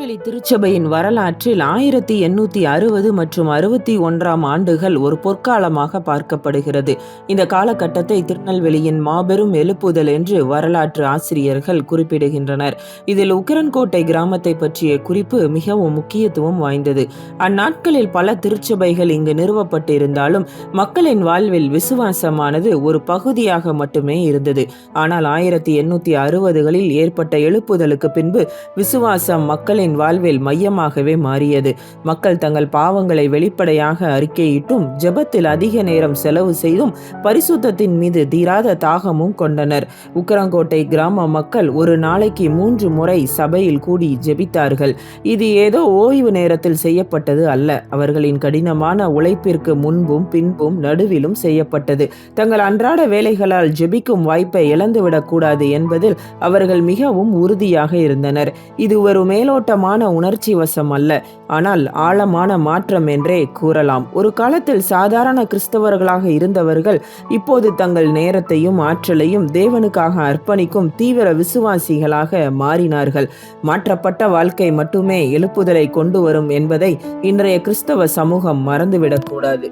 திருநெல்வேலி திருச்சபையின் வரலாற்றில் 1860 மற்றும் 61ஆம் ஆண்டுகள் ஒரு பொற்காலமாக பார்க்கப்படுகிறது. இந்த காலகட்டத்தை திருநெல்வேலியின் மாபெரும் எழுப்புதல் என்று வரலாற்று ஆசிரியர்கள் குறிப்பிடுகின்றனர். இதில் உக்கிரன்கோட்டை கிராமத்தை பற்றிய குறிப்பு மிகவும் முக்கியத்துவம் வாய்ந்தது. அந்நாட்களில் பல திருச்சபைகள் இங்கு நிறுவப்பட்டிருந்தாலும் மக்களின் வாழ்வில் விசுவாசமானது ஒரு பகுதியாக மட்டுமே இருந்தது. ஆனால் 1860களில் ஏற்பட்ட எழுப்புதலுக்கு பின்பு விசுவாசம் மக்களின் வாழ்வில் மையமாகவே மாறியது. மக்கள் தங்கள் பாவங்களை வெளிப்படையாக அறிக்கையிட்டும் ஜெபத்தில் அதிக நேரம் செலவு செய்தும் பரிசுத்தத்தின் மீது தீராத தாகமும் கொண்டனர். உக்கரங்கோட்டை கிராம மக்கள் ஒரு நாளைக்கு 3 முறை சபையில் கூடி ஜெபித்தார்கள். இது ஏதோ ஓய்வு நேரத்தில் செய்யப்பட்டது அல்ல. அவர்களின் கடினமான உழைப்பிற்கு முன்பும் பின்பும் நடுவிலும் செய்யப்பட்டது. தங்கள் அன்றாட வேலைகளால் ஜெபிக்கும் வாய்ப்பை இழந்துவிடக் கூடாது என்பதில் அவர்கள் மிகவும் உறுதியாக இருந்தனர். இது ஒரு மேலோட்டமான உணர்ச்சி வசம் அல்ல, ஆனால் ஆழமான மாற்றம் என்றே கூறலாம். ஒரு காலத்தில் சாதாரண கிறிஸ்தவர்களாக இருந்தவர்கள் இப்போது தங்கள் நேரத்தையும் ஆற்றலையும் தேவனுக்காக அர்ப்பணிக்கும் தீவிர விசுவாசிகளாக மாறினார்கள். மாற்றப்பட்ட வாழ்க்கை மட்டுமே எழுப்புதலை கொண்டு வரும் என்பதை இன்றைய கிறிஸ்தவ சமூகம் மறந்துவிடக்கூடாது.